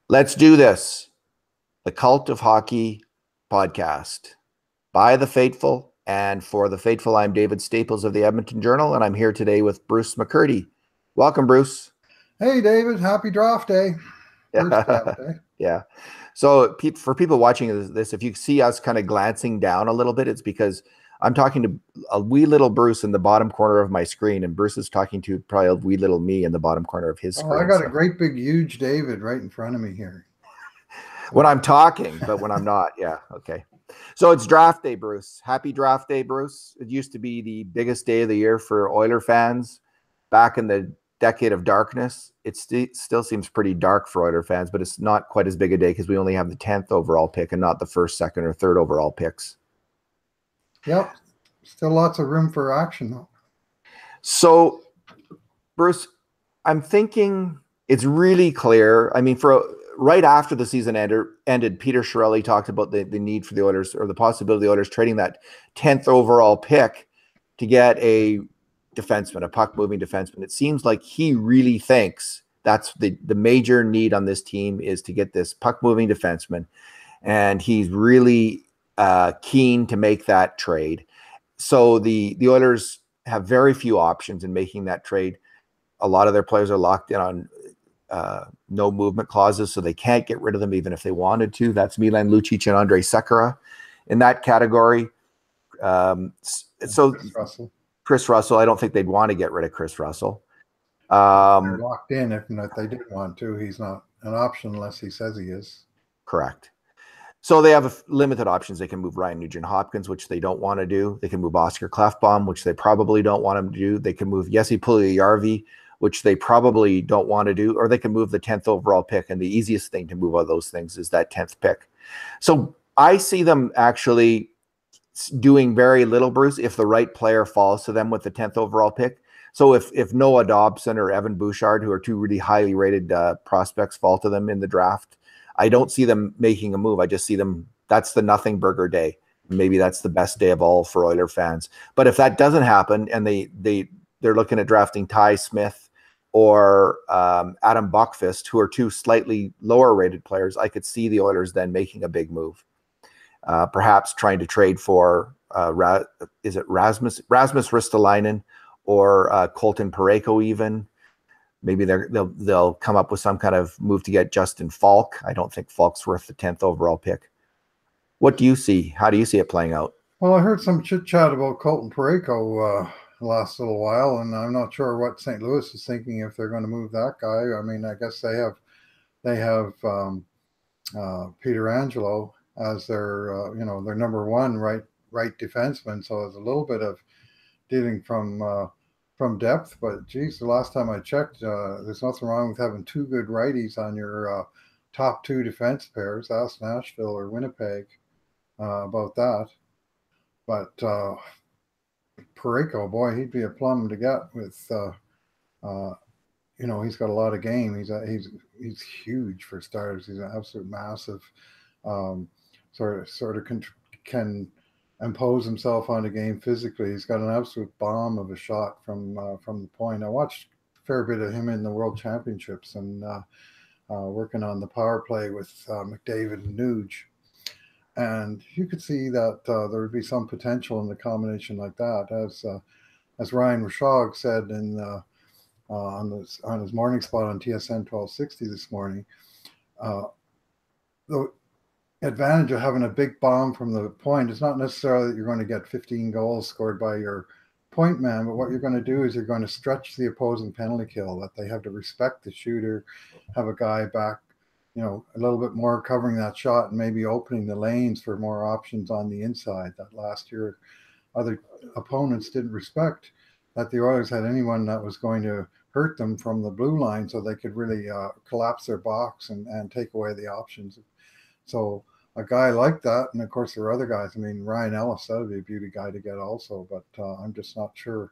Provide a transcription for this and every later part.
Let's do this. The Cult of Hockey podcast by the faithful and for the faithful. I'm David Staples of the Edmonton Journal, and I'm here today with Bruce McCurdy. Welcome, Bruce. Hey, David. Happy draft day. First draft day. Yeah. So for people watching this, if you see us kind of glancing down a little bit, it's because I'm talking to a wee little Bruce in the bottom corner of my screen, and Bruce is talking to probably a wee little me in the bottom corner of his screen. I got a great big huge David right in front of me here. When I'm talking, but when I'm not, yeah, okay. So it's draft day, Bruce. Happy draft day, Bruce. It used to be the biggest day of the year for Oiler fans back in the decade of darkness. It still seems pretty dark for Oiler fans, but it's not quite as big a day because we only have the 10th overall pick and not the first, second, or third overall picks. Yep. Still lots of room for action, though. So, Bruce, I'm thinking it's really clear. I mean, right after the season ended, Peter Chiarelli talked about the need for the Oilers, or the possibility of the Oilers trading that 10th overall pick to get a defenseman, a puck-moving defenseman. It seems like he really thinks that's the major need on this team is to get this puck-moving defenseman, and he's really keen to make that trade. So the Oilers have very few options in making that trade. A lot of their players are locked in on no movement clauses, so they can't get rid of them even if they wanted to. That's Milan Lucic and Andre Sekera in that category. So Chris Russell, I don't think they'd want to get rid of Chris Russell. They're locked in. If they did want to, he's not an option unless he says he is. Correct. So they have limited options. They can move Ryan Nugent-Hopkins, which they don't want to do. They can move Oscar Klefbom, which they probably don't want him to do. They can move Jesse Puljujärvi, which they probably don't want to do, or they can move the 10th overall pick. And the easiest thing to move all those things is that 10th pick. So I see them actually doing very little, Bruce, if the right player falls to them with the 10th overall pick. So if Noah Dobson or Evan Bouchard, who are two really highly rated prospects, fall to them in the draft, I don't see them making a move. I just see them, that's the nothing burger day. Maybe that's the best day of all for Oiler fans. But if that doesn't happen and they're looking at drafting Ty Smith or Adam Buckfist, who are two slightly lower rated players, I could see the Oilers then making a big move. Perhaps trying to trade for Rasmus Ristolainen or Colton Parayko even. Maybe they'll come up with some kind of move to get Justin Falk. I don't think Falk's worth the 10th overall pick. What do you see? How do you see it playing out? Well, I heard some chit-chat about Colton Parayko the last little while, and I'm not sure what St. Louis is thinking if they're going to move that guy. I mean, I guess they have Peter Angelo as their their number one right defenseman. So there's a little bit of dealing from depth, but geez, the last time I checked, there's nothing wrong with having two good righties on your top two defense pairs. Ask Nashville or Winnipeg about that. But Parayko, boy, he'd be a plum to get with. He's got a lot of game. He's huge for starters. He's an absolute massive. Sort of can impose himself on the game physically. He's got an absolute bomb of a shot from the point. I watched a fair bit of him in the World Championships and working on the power play with McDavid and Nuge. And you could see that there would be some potential in the combination like that. As Ryan Rashog said on his morning spot on TSN 1260 this morning, the advantage of having a big bomb from the point is not necessarily that you're going to get 15 goals scored by your point man, but what you're going to do is you're going to stretch the opposing penalty kill, that they have to respect the shooter, have a guy back, a little bit more covering that shot and maybe opening the lanes for more options on the inside that last year other opponents didn't respect, that the Oilers had anyone that was going to hurt them from the blue line so they could really collapse their box and take away the options. So a guy like that, and of course there are other guys. I mean, Ryan Ellis, that would be a beauty guy to get also, but I'm just not sure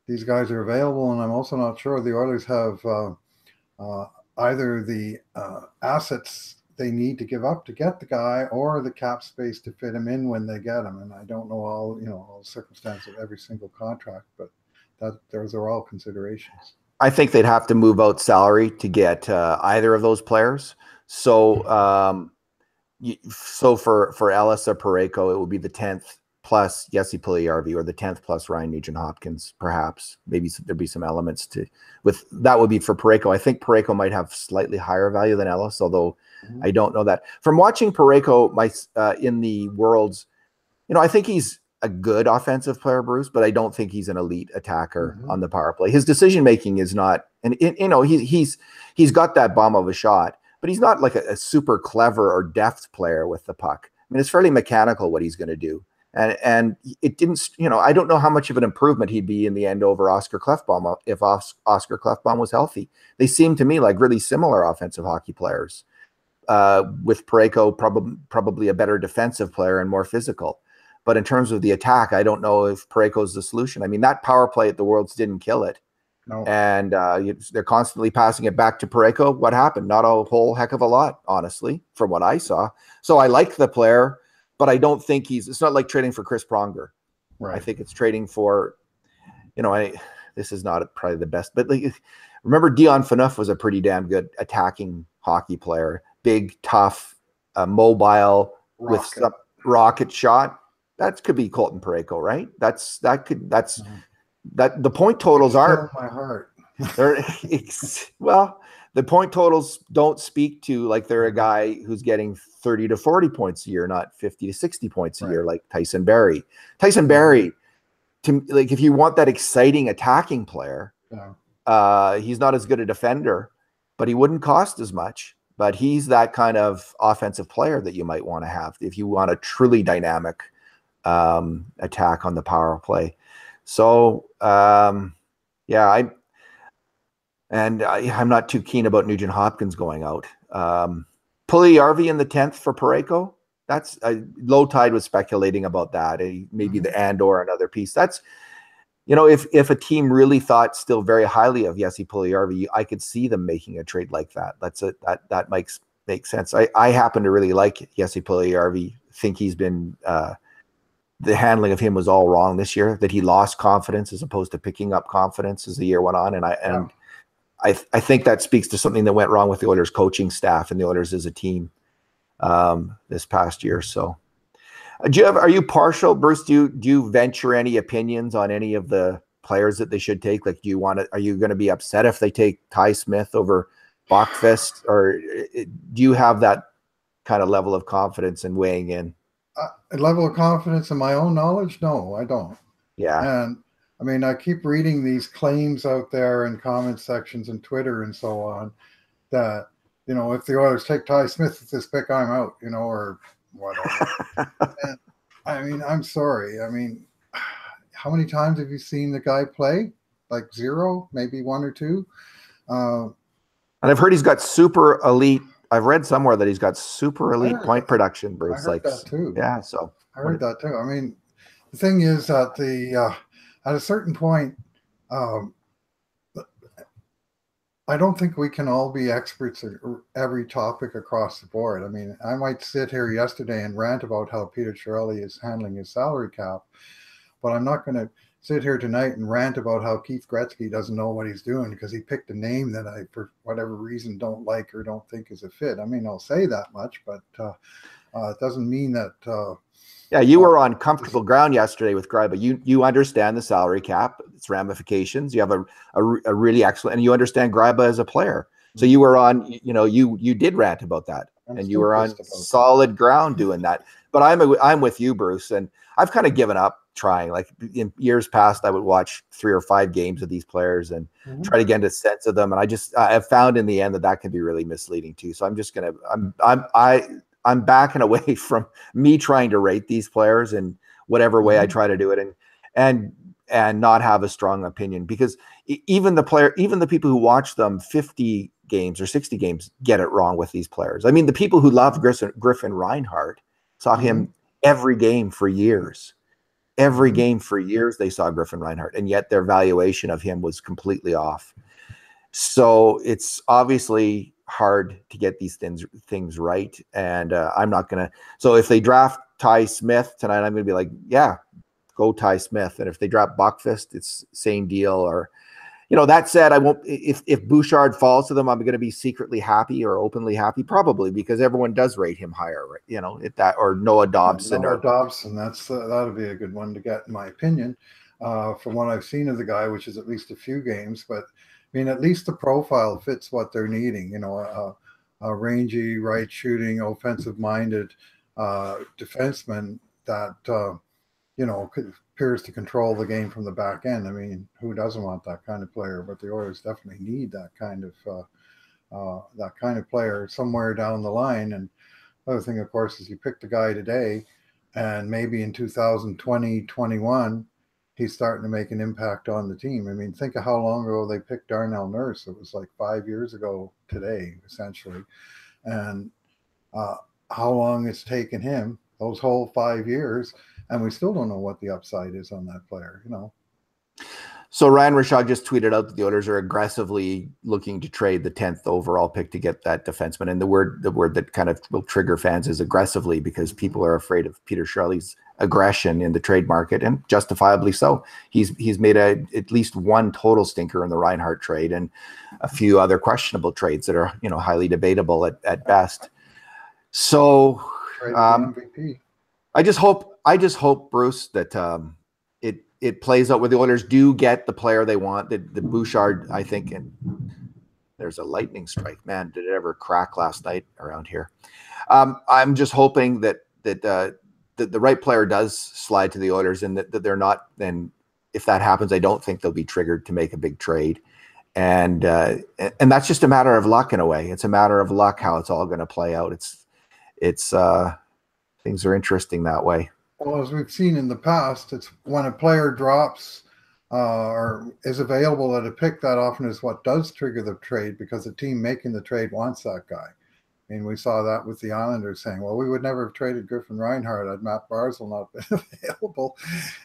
these guys are available, and I'm also not sure the Oilers have either the assets they need to give up to get the guy or the cap space to fit him in when they get him. And I don't know all the circumstances of every single contract, but those are all considerations. I think they'd have to move out salary to get either of those players. So so for Ellis or Parayko, it would be the 10th plus Jesse Puljujärvi or the 10th plus Ryan Nugent-Hopkins, perhaps. Maybe there'd be some elements with that would be for Parayko. I think Parayko might have slightly higher value than Ellis, although I don't know that. From watching Parayko in the Worlds, I think he's a good offensive player, Bruce, but I don't think he's an elite attacker on the power play. His decision making is not, and he's got that bomb of a shot, but he's not like a super clever or deft player with the puck. I mean, it's fairly mechanical what he's going to do, and it didn't. I don't know how much of an improvement he'd be in the end over Oscar Klefbom if Oscar Klefbom was healthy. They seem to me like really similar offensive hockey players, with Parayko probably a better defensive player and more physical. But in terms of the attack, I don't know if Parayko's the solution. I mean, that power play at the Worlds didn't kill it. No. And they're constantly passing it back to Parayko. What happened? Not a whole heck of a lot, honestly, from what I saw. So I like the player, but I don't think it's not like trading for Chris Pronger. Right. I think it's trading for, this is not probably the best, but remember Dion Phaneuf was a pretty damn good attacking hockey player. Big, tough, mobile, with some rocket shot. That could be Colton Parayko, right? That's the point totals are my heart. Well, the point totals don't speak to like they're a guy who's getting 30 to 40 points a year, not 50 to 60 points a year, like Tyson Barrie. Tyson Barrie, if you want that exciting attacking player, he's not as good a defender, but he wouldn't cost as much. But he's that kind of offensive player that you might want to have if you want a truly dynamic attack on the power play. So I'm not too keen about Nugent Hopkins going out. Puljujärvi in the 10th for Parayko. That's Low Tide was speculating about that. Maybe the Andor, another piece. That's if a team really thought still very highly of Jesse Puljujärvi, I could see them making a trade like that. That makes sense. I happen to really like Jesse Puljujärvi. Think he's been the handling of him was all wrong this year, that he lost confidence as opposed to picking up confidence as the year went on. And I think that speaks to something that went wrong with the Oilers coaching staff and the Oilers as a team this past year. So are you partial, Bruce? Do you venture any opinions on any of the players that they should take? Like, are you going to be upset if they take Ty Smith over Bachfest, or do you have that kind of level of confidence in weighing in? A level of confidence in my own knowledge? No, I don't. Yeah. And I mean, I keep reading these claims out there in comment sections and Twitter and so on that, if the Oilers take Ty Smith with this pick, I'm out, or whatever. And, I mean, I'm sorry. I mean, how many times have you seen the guy play? Like 0, maybe 1 or 2. And I've heard he's got super elite. I've read somewhere that he's got super elite point production, Bruce. I heard that too. Yeah, so I heard that too. I mean, the thing is that at a certain point, I don't think we can all be experts at every topic across the board. I mean, I might sit here yesterday and rant about how Peter Chiarelli is handling his salary cap, but I'm not going to sit here tonight and rant about how Keith Gretzky doesn't know what he's doing because he picked a name that I, for whatever reason, don't like or don't think is a fit. I mean, I'll say that much, but it doesn't mean that. You were on comfortable ground yesterday with Greiba. You understand the salary cap, its ramifications. You have a really excellent, and you understand Greiba as a player. So you were on, you did rant about that, and you were on solid ground doing that. But I'm with you, Bruce, and I've kind of given up trying. Like in years past, I would watch 3 or 5 games of these players and try to get a sense of them. And I've found in the end that can be really misleading too. So I'm backing away from me trying to rate these players in whatever way I try to do it, and not have a strong opinion, because even the people who watch them 50 games or 60 games get it wrong with these players. I mean, the people who love Griffin Reinhart saw him every game for years. Every game for years they saw Griffin Reinhart, and yet their valuation of him was completely off. So it's obviously hard to get these things right. And I'm not going to. So if they draft Ty Smith tonight, I'm going to be like, yeah, go Ty Smith. And if they draft Bachfest, it's same deal. Or That said, I won't. If Bouchard falls to them, I'm going to be secretly happy or openly happy, probably, because everyone does rate him higher, right? At that, or Noah Dobson. Noah Dobson, that'll be a good one to get, in my opinion, from what I've seen of the guy, which is at least a few games. But I mean, at least the profile fits what they're needing. A rangy, right shooting, offensive minded defenseman that appears to control the game from the back end. I mean, who doesn't want that kind of player? But the Oilers definitely need that kind of player somewhere down the line. And other thing, of course, is you pick the guy today, and maybe in 2020, 21, he's starting to make an impact on the team. I mean, think of how long ago they picked Darnell Nurse. It was like 5 years ago today, essentially. And how long it's taken him, those whole 5 years, and we still don't know what the upside is on that player, So Ryan Rishaug just tweeted out that the Oilers are aggressively looking to trade the 10th overall pick to get that defenseman. And the word that kind of will trigger fans is aggressively, because people are afraid of Peter Chiarelli's aggression in the trade market, and justifiably so. He's made at least one total stinker in the Reinhart trade, and a few other questionable trades that are highly debatable at best. So I just hope, Bruce, that it plays out where the Oilers do get the player they want. The Bouchard, I think, and there's a lightning strike. Man, did it ever crack last night around here? I'm just hoping that the right player does slide to the Oilers, and that they're not. Then, if that happens, I don't think they'll be triggered to make a big trade. And that's just a matter of luck in a way. It's a matter of luck how it's all going to play out. It's things are interesting that way. Well, as we've seen in the past, it's when a player drops or is available at a pick, that often is what does trigger the trade, because the team making the trade wants that guy. I mean, we saw that with the Islanders saying, well, we would never have traded Griffin Reinhart had Matt Barzal not been available.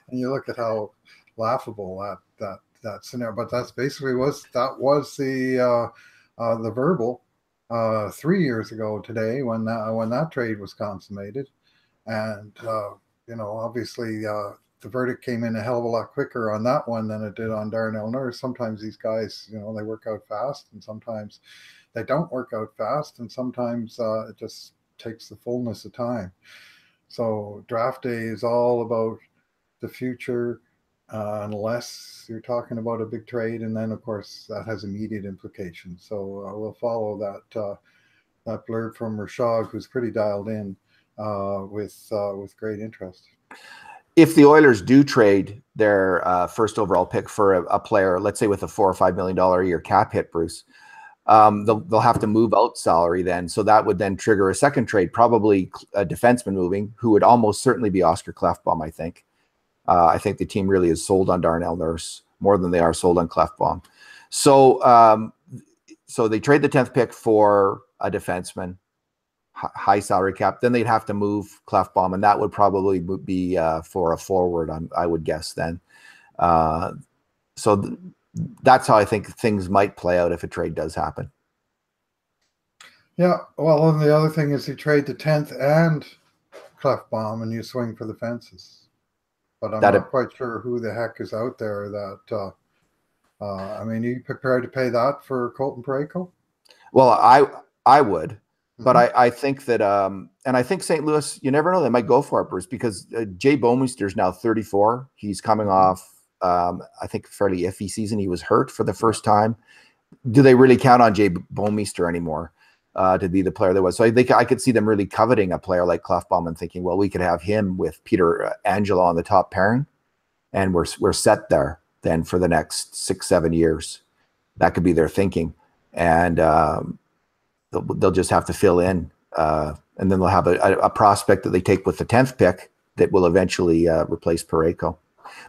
And you look at how laughable that scenario. But that's basically was the verbal 3 years ago today when that trade was consummated. And obviously the verdict came in a hell of a lot quicker on that one than it did on Darnell Nurse. Sometimes these guys, they work out fast, and sometimes they don't work out fast, and sometimes it just takes the fullness of time. So draft day is all about the future, unless you're talking about a big trade, and then of course that has immediate implications. So we'll follow that blurb from Rishaug, who's pretty dialed in, with great interest. If the Oilers do trade their first overall pick for a player, let's say with a $4 or $5 million a year cap hit, Bruce, they'll have to move out salary then. So that would then trigger a second trade, probably a defenseman moving, who would almost certainly be Oscar Klefbom, I think. I think the team really is sold on Darnell Nurse more than they are sold on Klefbom. So they trade the 10th pick for a defenseman, high salary cap. Then they'd have to move Klefbom, and that would probably be for a forward, I would guess then. So that's how I think things might play out if a trade does happen. Yeah, well, and the other thing is you trade the 10th and Klefbom, and you swing for the fences. But I'm not quite sure who the heck is out there that. I mean, are you prepared to pay that for Colton Parayko? Well, I would. But I think that, and I think St. Louis, you never know, they might go for it, Bruce, because Jay Bouwmeester is now 34. He's coming off, I think, a fairly iffy season. He was hurt for the first time. Do they really count on Jay Bouwmeester anymore to be the player that was? So I could see them really coveting a player like Klefbom and thinking, well, we could have him with Peter Angelo on the top pairing, and we're set there then for the next 6-7 years. That could be their thinking. And they'll just have to fill in, and then they'll have a prospect that they take with the 10th pick that will eventually replace Parayko.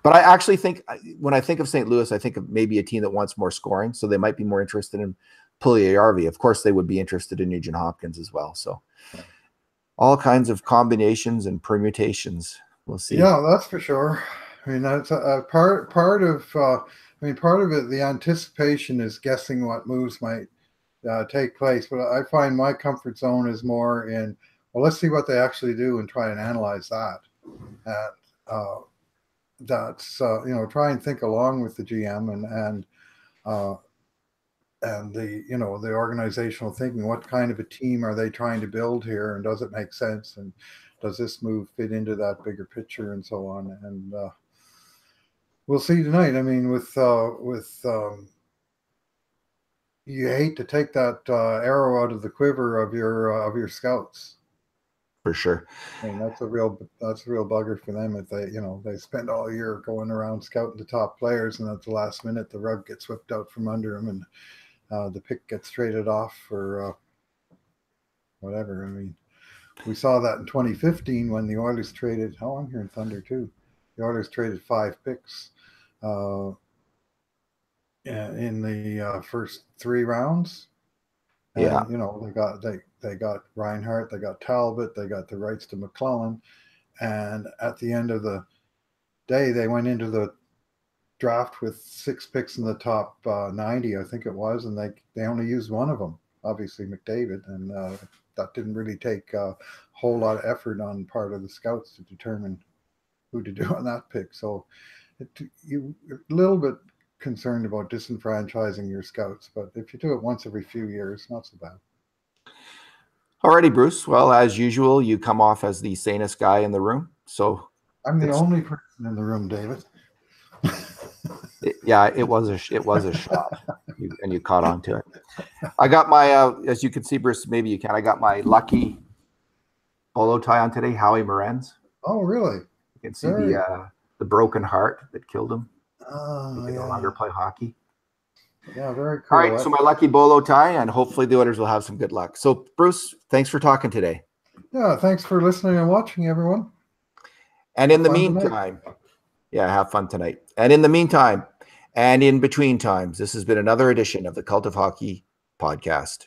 But I actually think, when I think of St. Louis, I think of maybe a team that wants more scoring, so they might be more interested in Puljujärvi. Of course, they would be interested in Nugent Hopkins as well. So all kinds of combinations and permutations. We'll see. Yeah, that's for sure. I mean, that's a part of it. The anticipation is guessing what moves might take place, but I find my comfort zone is more in, well, let's see what they actually do and try and analyze that, and that's try and think along with the GM, and and the organizational thinking. What kind of a team are they trying to build here, and does it make sense? And does this move fit into that bigger picture, and so on? And we'll see tonight. I mean, with you hate to take that arrow out of the quiver of your scouts. For sure. I mean, that's a real bugger for them if they spend all year going around scouting the top players, and at the last minute the rug gets whipped out from under them, and the pick gets traded off for whatever. I mean, we saw that in 2015 when the Oilers traded. Oh, I'm hearing thunder too. The Oilers traded 5 picks in the first 3 rounds. And, yeah. They got Reinhardt, they got Talbot, they got the rights to McClellan, and at the end of the day, they went into the draft with 6 picks in the top 90, I think it was, and they only used one of them, obviously McDavid, and that didn't really take a whole lot of effort on part of the scouts to determine who to do on that pick. So you're a little bit concerned about disenfranchising your scouts, but if you do it once every few years, not so bad. Alrighty, Bruce. Well, as usual, you come off as the sanest guy in the room. So I'm the only person in the room, David. It was a shot, and you caught on to it. I got my, as you can see, Bruce, maybe you can. I got my lucky polo tie on today, Howie Morenz. Oh, really? You can see the broken heart that killed him. He can no longer play hockey. Yeah, very cool. All right, so my lucky bolo tie, and hopefully the Oilers will have some good luck. So, Bruce, thanks for talking today. Yeah, thanks for listening and watching, everyone. And in the meantime, have fun tonight. And in the meantime, and in between times, this has been another edition of the Cult of Hockey podcast.